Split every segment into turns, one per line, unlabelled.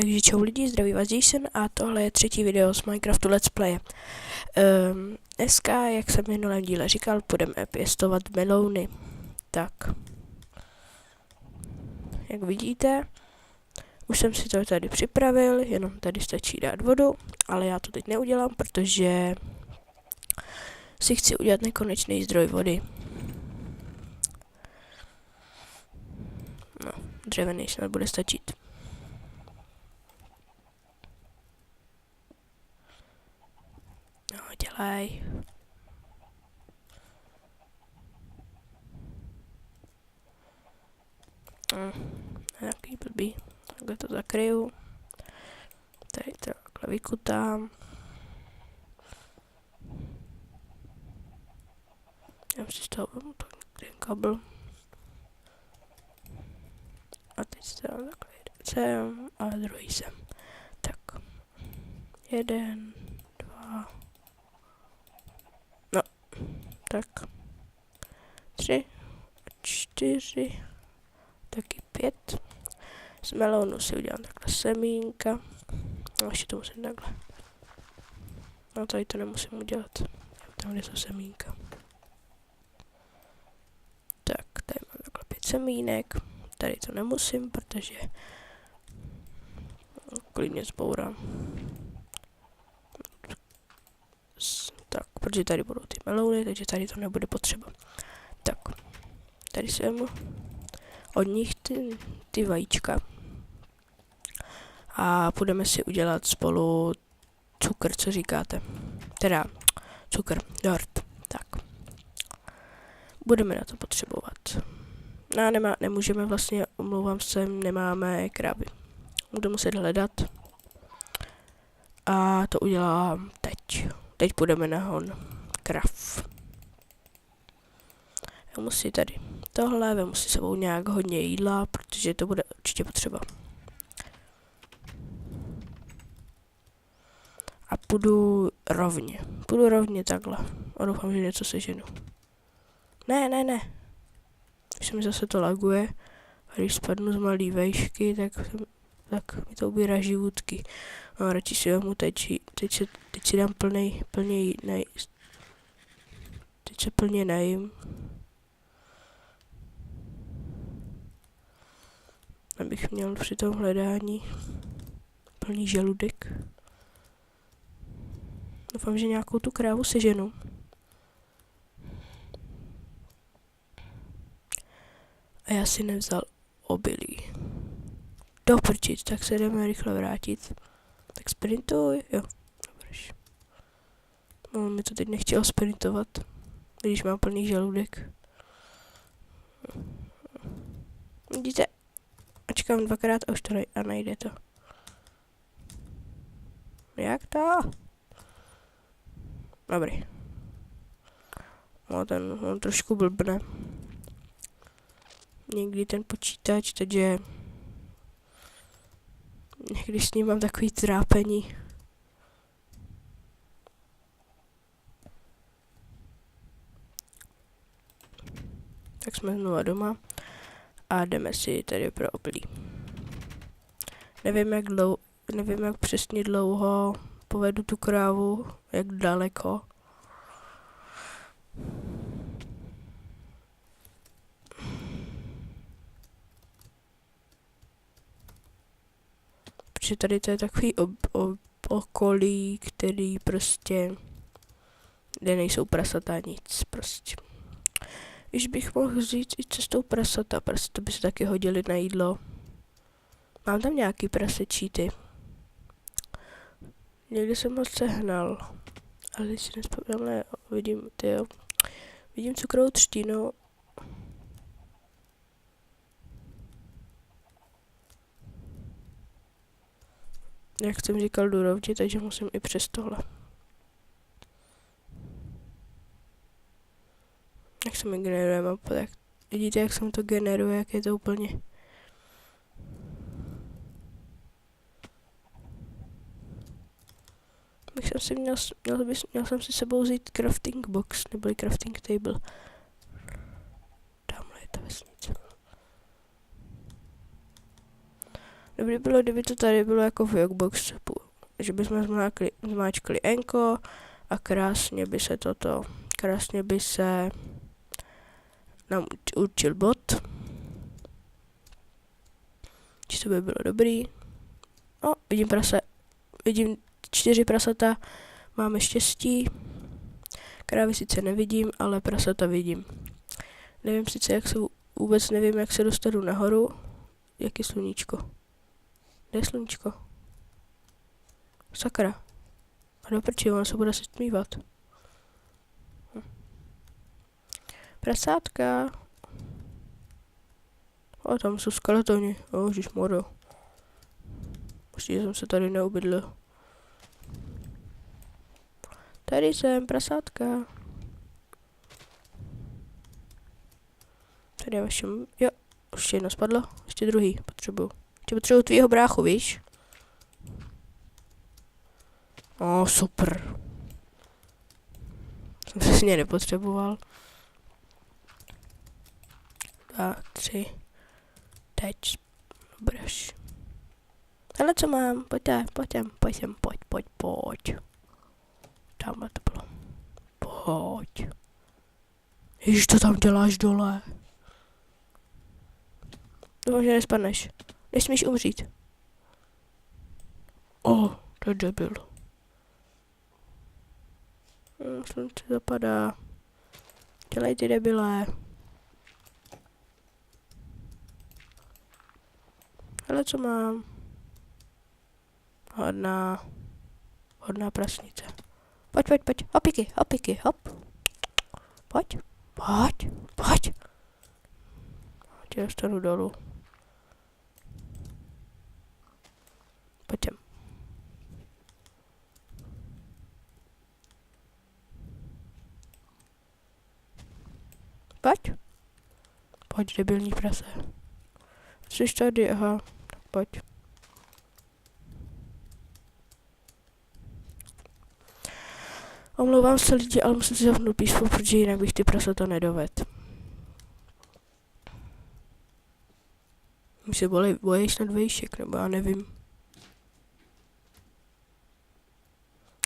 Takže čau lidi, zdraví vás Jason a tohle je třetí video z Minecraftu Let's Play. Dneska, jak jsem v minulém díle říkal, budeme pěstovat melouny. Tak. Jak vidíte, už jsem si to tady připravil, jenom tady stačí dát vodu, ale já to teď neudělám, protože si chci udělat nekonečný zdroj vody. No, dřevěný snad bude stačit. No, dělej. Nějaký blbý. Takhle to zakryju. Tady to takhle vykutám. Já si z toho ten kabel. A teď se takhle jeden sem a druhý sem. Tak. 1, 2. No. Tak. 3, 4. Taky 5. Z melounu si udělám takhle semínka. No, ještě to musím takhle. No, tady to nemusím udělat. Tam, kde jsou semínka. Tak, tady mám takhle 5 semínek. Tady to nemusím, protože klidně zbourám. Tak, protože tady budou ty melouny, takže tady to nebude potřeba. Tak, tady si vemu od nich ty vajíčka. A budeme si udělat spolu cukr, co říkáte. Teda cukr, dort. Tak. Budeme na to potřebovat. No, nemůžeme vlastně, omlouvám se, nemáme krávy. Budu muset hledat. A to udělám teď. Teď půjdeme na hon krav. Vemu si tady tohle, vemu si sebou nějak hodně jídla, protože to bude určitě potřeba. A půjdu rovně takhle. A doufám, že něco seženu. Ne. Už se mi zase to laguje. A když spadnu z malý vejšky, tak mi to ubírá živutky. No, radši si vemu teď si dám teď se plně najím. Abych měl při tom hledání plný žaludek. Doufám, že nějakou tu krávu seženu. A já si nevzal obilí. Doprčit, tak se jdeme rychle vrátit. Tak sprintuj, jo. Dobrý. No, mi to teď nechtělo sprintovat, když mám plný žaludek. Vidíte? Ačkám 2krát a už to najde to. Jak to? Dobrý. No, on trošku blbne. Někdy ten počítač, takže někdy s ním mám takový trápení. Tak jsme znova doma a jdeme si tady pro obilí. Nevím, jak přesně dlouho povedu tu krávu, jak daleko. Protože tady to je takový okolí, který prostě, kde nejsou prasata, nic prostě. Když bych mohl říct i cestou prasata by se taky hodili na jídlo. Mám tam nějaký prasečíty. Někdy jsem moc sehnal, ale když si nespomínám, ne, vidím cukrovou třtinu. Jak jsem říkal, jdu rovně, takže musím i přes tohle. Jak se mi generuje mapa, tak vidíte, jak se mi to generuje, jak je to úplně. Měl jsem si sebou vzít crafting box, nebo crafting table. Tamhle je ta vesnice. Dobrý bylo, kdyby to tady bylo jako v Jogboxu, že bychom zmáčkli enko a krásně by se nám určil bot. Či to by bylo dobrý. O, vidím 4 prasata, máme štěstí. Krávy sice nevidím, ale prasata vidím. Vůbec nevím, jak se dostanu nahoru. Jak je sluníčko? Kde je sluníčko? Sakra. A do prči, ono se bude se stmívat. Prasátka. O, tam jsou skeletoni. O, ježišmarjo. Určitě jsem se tady neubydlil. Tady jsem, prasátka. Tady je vašem, jo, ještě jedno spadlo, ještě druhý potřebuju. Potřebuju tvýho bráchu, víš? O, super. Jsem přesně nepotřeboval. 2, 3. Teď. Dobreš. Hele, co mám? Pojď. Tamhle to bylo. Pojď. Ježiš, to tam děláš dole. Doufám, že nespadneš. Nesmíš umřít. O, to je debil. Slunce zapadá. Dělej ty debilé. Hele, co mám? Hodná prasnice. Pojď. Hopiky, hop. Pojď. Tě dostanu dolů. Pojďem. Pojď, debilní prase. Jsi tady, aha. Pojď. Omlouvám se lidi, ale musím si zapnout písmo, protože jinak bych ty prasata nedovedl. My se bojí snad vejšek, nebo já nevím.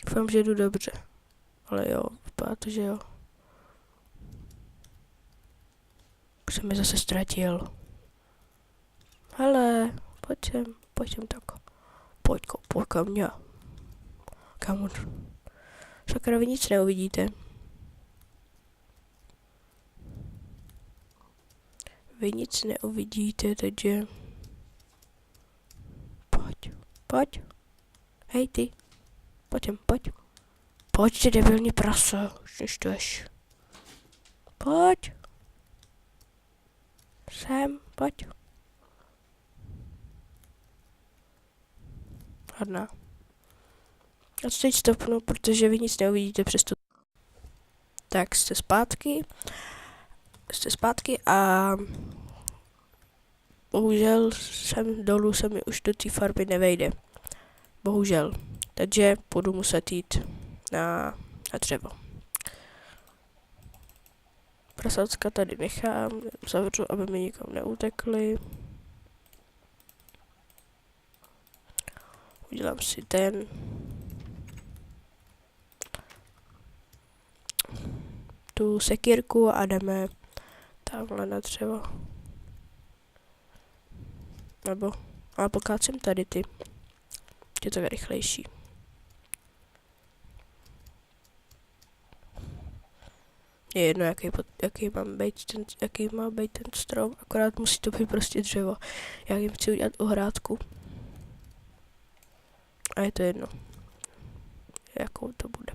Doufám, že jdu dobře. Ale jo, vypadá to, že jo. Už jsem je zase ztratil. Hele, pojď sem tak. Pojď ke mně. Kam on? Sakra, vy nic neuvidíte. Takže... Pojď. Hej ty. Pojď. Pojď, ty debilní prase. Už neštuješ. Pojď. Sem, pojď. Hodná. A teď stopnu, protože vy nic neuvidíte přes to. Tak, jste zpátky a bohužel dolů se mi už do té farby nevejde. Bohužel. Takže budu muset jít na dřevo. Prasátka tady nechám, zavřu, aby mi nikam neutekli. Udělám si tu sekírku a jdeme tamhle na dřevo. Ale pokácím tady ty. Je to rychlejší. Je jedno, jaký má být ten strom, akorát musí to být prostě dřevo. Já jim chci udělat ohrádku. A je to jedno, jakou to bude.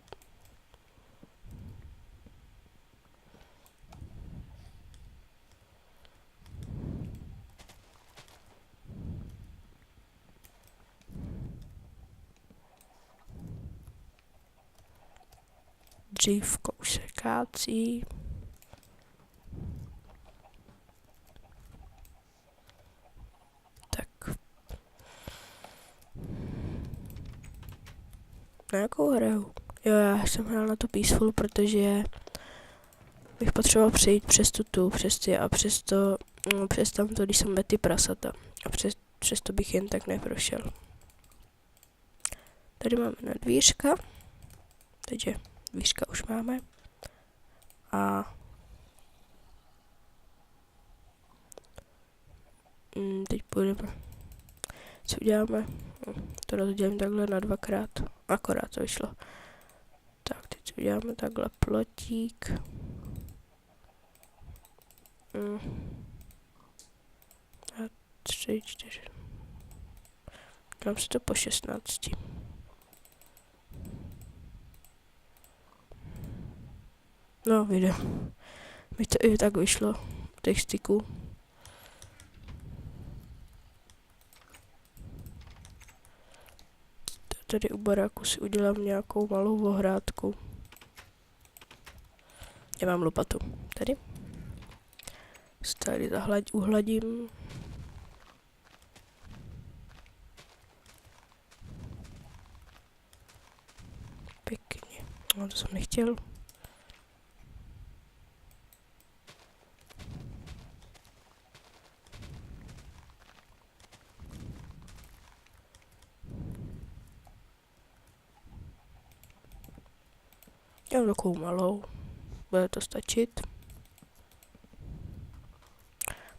Dřívko už se kácí. Tak. Na jakou hraju? Jo, já jsem hrál na to Peaceful, protože bych potřeboval přejít přes přes tamto, když jsem met ty prasata. A přesto bych jen tak neprošel. Tady máme na dvířka, takže dvířka už máme. A teď půjdeme. Co uděláme? To rozdělím takhle na dvakrát. Akorát to vyšlo. Tak, teď uděláme takhle plotík. A 3, 4. Dám si to po 16. No, vyjde. Mi to i tak vyšlo. Těch styků. Tady u baráku si udělám nějakou malou ohrádku. Já mám lopatu. Tady. Tady uhladím. Pěkně. No, to jsem nechtěl. Já mám takovou malou. Bude to stačit.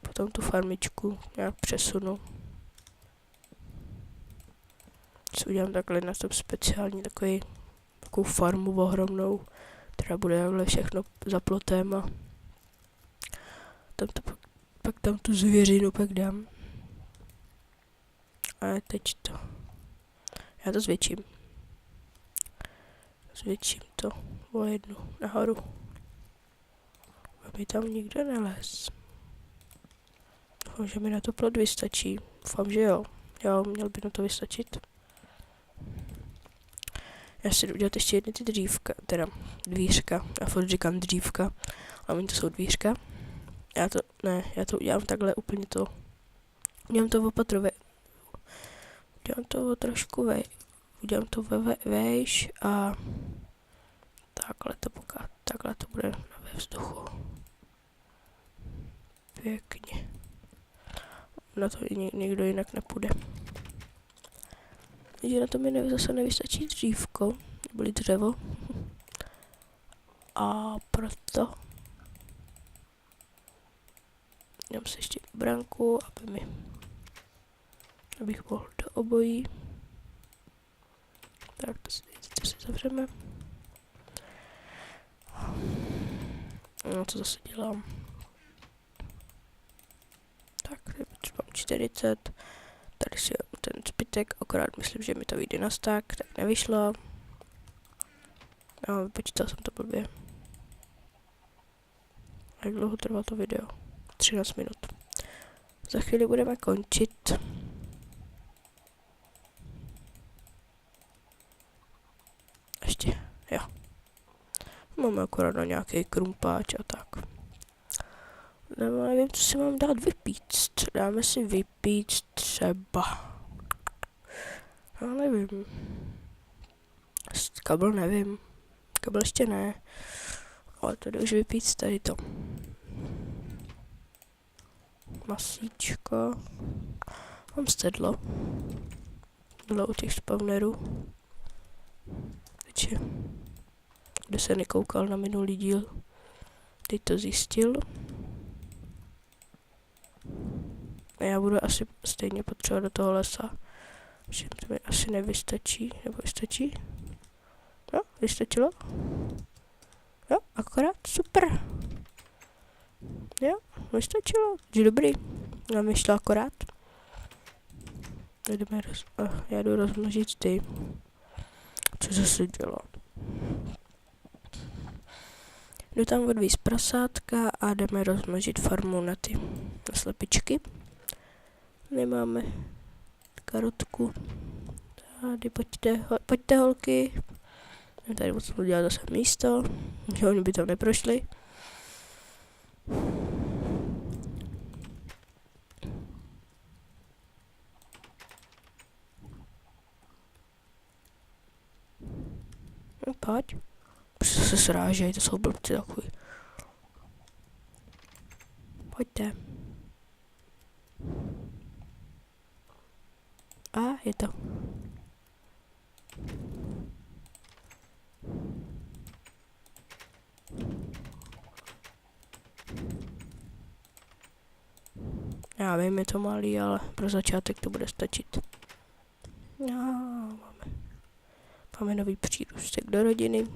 Potom tu farmičku nějak přesunu. Si udělám takhle na tom speciální takovou farmu ohromnou, která bude takhle všechno za plotem a pak tam tu zvěřinu pak dám. A teď to. Já to zvětším. Zvětším to o jednu nahoru. Aby tam nikdo nelez. Doufám, že mi na to plot vystačí. Doufám, že jo. Jo, měl by na to vystačit. Já si jdu udělat ještě jedny ty dvířka. Já furt říkám dřívka, ale oni to jsou dvířka. Já to udělám takhle úplně to. Udělám to opatrové. Udělám to o trošku udělám to vejš a takhle to bude ve vzduchu. Pěkně. Na to někdo jinak nepůjde. Takže na to mi zase nevystačí dřívko, neboli dřevo. A proto dám si ještě bránku, abych mohl do obojí. Tak to si zavřeme. No, co zase dělám? Tak, třeba 40. Tady si ten zbytek, akorát myslím, že mi to vyjde na stack, tak nevyšlo. No, vypočítal jsem to blbě. Jak dlouho trvá to video? 13 minut. Za chvíli budeme končit. Ještě, jo. Máme akorát na nějaký krumpáč a tak. Nebo nevím, co si mám dát vypíct. Dáme si vypíct třeba. Já nevím. Kabel nevím. Kabel ještě ne. Ale tady už vypíct tady to. Masíčko. Mám stedlo. Bylo u těch spawnerů. Takže, kdo se nekoukal na minulý díl, teď to zjistil. A já budu asi stejně potřebovat do toho lesa. Že to mi asi nevystačí, nebo vystačí? Jo, vystačilo? Jo, akorát, super. Jo, vystačilo, že dobrý. Nám vyšlo akorát. Já jdu rozmnožit ty. Co zase dělá? Jdu tam odvíz prasátka a jdeme rozmnožit farmu na slepičky. Nemáme karotku. Tady pojďte holky. Tady musím udělat zase místo, že oni by tam neprošli. No, pojď. Se srážej, to jsou blbci takový. Pojďte. Já vím, je to malý, ale pro začátek to bude stačit. No, máme nový přírůstek do rodiny.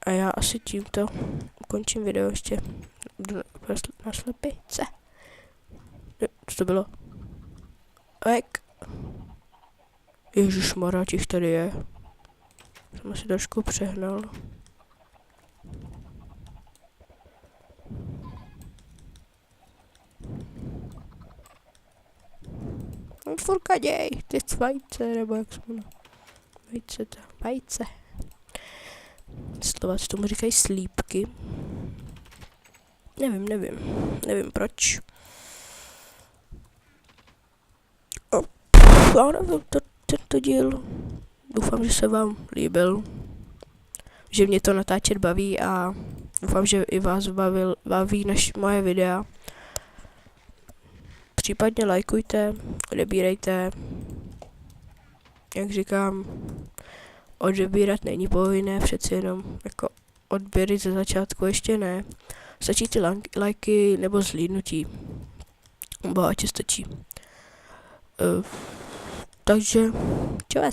A já asi tímto ukončím video, ještě jdu na slepice. Co to bylo? Ek. Ježišmarja, těch tady je. Jsem asi trošku přehnal. Furka děj, ty vajce, nebo jak se jmenuje. Vajce. Slováci tomu říkají slípky. Nevím proč. Já nevím, tento díl. Doufám, že se vám líbil. Že mě to natáčet baví a doufám, že i vás baví moje videa. Případně lajkujte, odebírejte. Jak říkám, odebírat není povinné, přeci jenom jako odběry ze začátku ještě ne. Stačí ty lajky nebo zhlídnutí. Bohatě stačí. Takže čau.